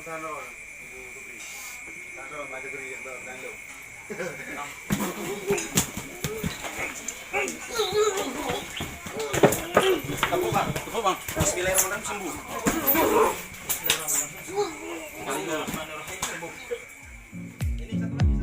Tepuk bang. Bismillahirrahmanirrahim sembuh. Ini satu lagi.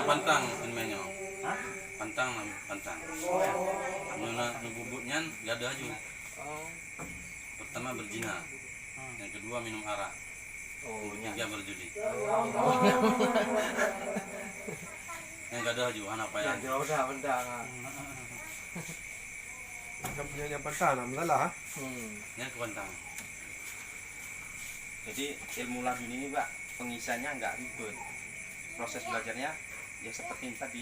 Pantang namanya. Pantang. Nuna bubuknya gak ada aja. Pertama berzina. Yang kedua minum arak. Yang ketiga berjudi. Yang gak ada aja anak apa ya? Yang punya pantang lah. Yang kepantang. Jadi ilmu laduni ini Pak, pengisiannya nggak ribet. Proses belajarnya ya seperti ini tadi,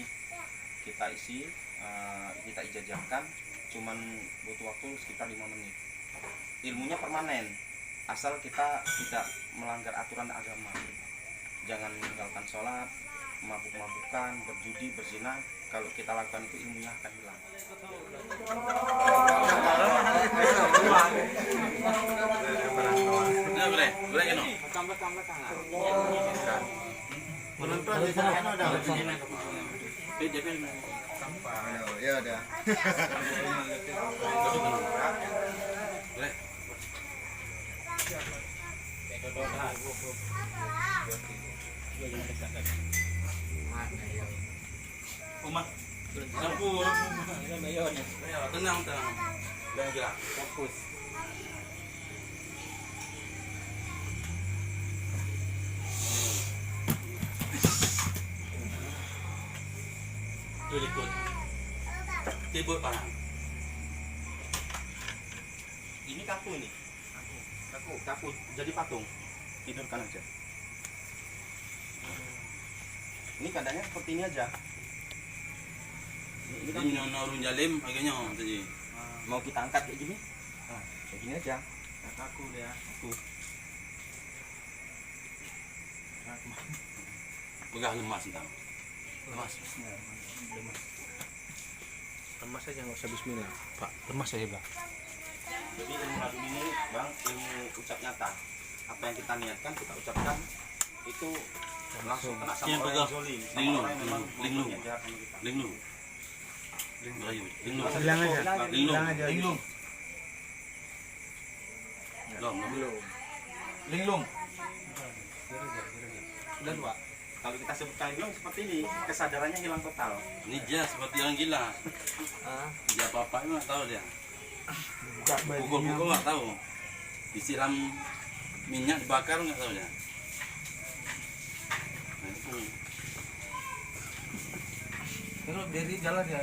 kita isi, kita ijazahkan, cuman butuh waktu sekitar 5 menit. Ilmunya permanen, asal kita tidak melanggar aturan agama. Jangan meninggalkan sholat, mabuk-mabukan, berjudi, berzina. Kalau kita lakukan itu ilmunya akan hilang. Nah, boleh gino. Penonton di sana ada. Ya udah. Boleh. Umat campur. Tenang. Jangan gerak. Fokus. Ikut tibut panah. Ini kaku ini. Kaku. Jadi patung. Tidurkan aja. Ini keadaannya seperti ini aja. Ini kan Ini orang jalim agaknya tadi. mau kita angkat kayak gini. Nah, kayak gini aja. Kaku dia. Kaku. Pegang lemas entah. Lemas. Lemas aja nggak usah bismillah. Pak, lemas aja Bang. Jadi ilmu laduni ini Bang, ilmu ucap nyata. Apa yang kita niatkan, kita ucapkan itu langsung kena sama Iya, orang pegang. yang zolim, sama Linglung, orang yang memang linglung. niat jahat sama kita. Linglung. Linglung. Bilang aja. Linglung. Bilang aja. Linglung. Belum. Linglung. Sudah dua. Kalau kita sebutkan linglung seperti ini, kesadarannya hilang total. Ini dia seperti orang gila. Dia apa-apa nggak tahu dia. Buka bajunya. Pukul nggak tahu. Disiram minyak dibakar nggak tahu dia. Nah, itu. Kalau dari jalan ya.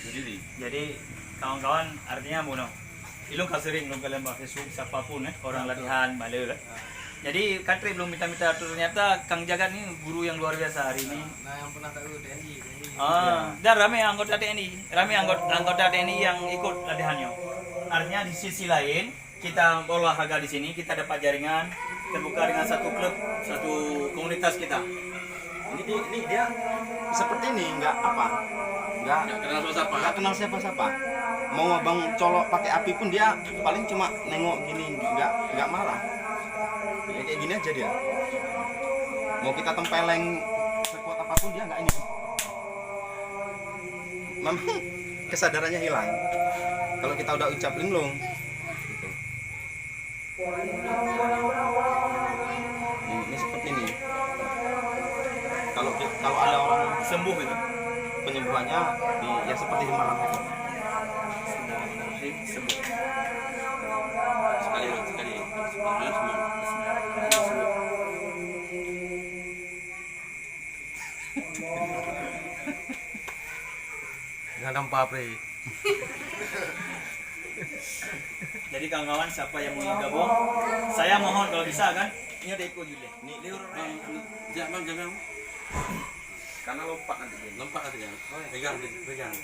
Sendiri. Jadi kawan-kawan artinya buno. Ilung sering belum kalian bahas siapapun orang latihan balik. Jadi Katri belum minta ternyata Kang Jagat ini guru yang luar biasa hari ini. Nah, yang pernah tahu TNI. Dan ramai anggota TNI yang ikut latihannya. Artinya di sisi lain kita olahraga di sini, kita dapat jaringan terbuka dengan satu klub, satu komunitas kita. Ini dia seperti ini, nggak apa, nggak Kenal siapa? nggak kenal siapa-siapa. Mau abang colok pakai api pun dia paling cuma nengok gini, nggak marah. Ya kayak gini aja dia. Mau kita tempeleng sekuat apapun dia nggak ini. Memang kesadarannya hilang. Kalau kita udah ucap linglung, gitu. Ini seperti ini. Kalau ada orang Sembuh itu. penyembuhannya ya seperti di malam itu. Sembuh. Sekali. Sebelumnya semua. Nggak nampak, Pri. Jadi kawan-kawan siapa yang mau gabung, saya mohon kalau bisa kan, ini udah ikut Jule. Nih liur. Jangan. Karena lompat nanti dia. Lompat aja jangan. Pegang.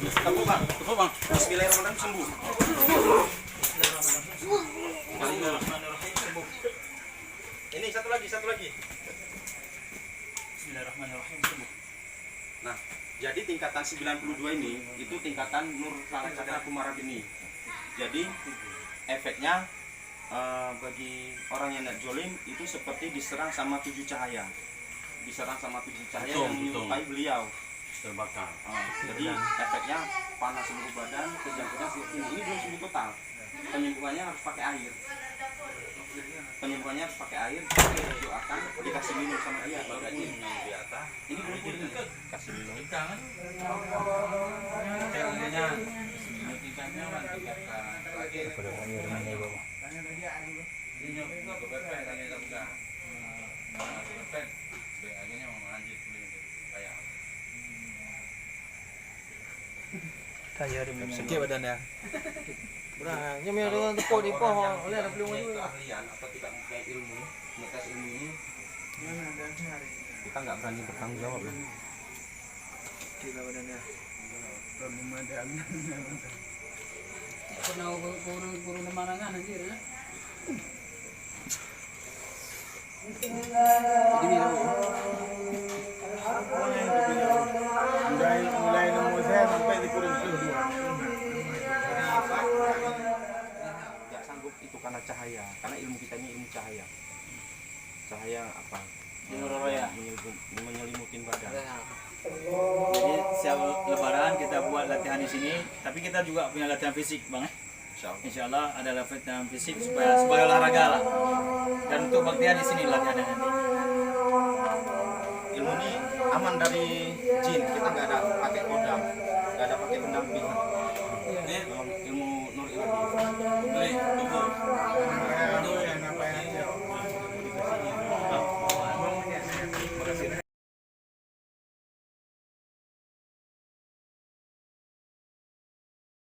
Tepuk bang. Tepuk bang. Bismillahirrahmanirrahim sembuh. Bismillahirrahmanirrahim. Sembuh. Ini satu lagi. Bismillahirrahmanirrahim. Sembuh. Nah, jadi tingkatan 92 ini itu tingkatan Nur Cakra Kumarabini. Jadi efeknya bagi orang yang tidak jolim itu seperti diserang sama 7 cahaya. Diserang sama 7 cahaya yang menyerupai beliau. Terbakar. Jadi efeknya panas seluruh badan, kejang-kejang seperti ini. Ini belum sembuh total. Penyembuhannya harus pakai air. Doakan, dikasih minum sama dia. Ini belum pulih. Kasih minum. Sakit badan ya. Nah, nyamil dengan tepuk di pohon. Oleh ada belum maju. Keahlian atau tidak mempunyai ilmu, mengetes ilmu ini, kita nggak berani bertanggung jawab ya. Gila badannya. Pernah guru nemarangan anjir ya. Mulai nomor saya sampai di kurung kedua. Nggak sanggup itu karena cahaya, karena ilmu kita ini ilmu cahaya. Cahaya apa? Menyelimutin badan. Jadi setiap lebaran kita buat latihan di sini, tapi kita juga punya latihan fisik, Bang. Insya Allah ada latihan fisik supaya sebagai olahraga lah. Dan untuk baktian di sini latihannya nanti. Ilmu ini aman dari jin, kita nggak ada pakai kodam, nggak ada pakai pendamping. Ini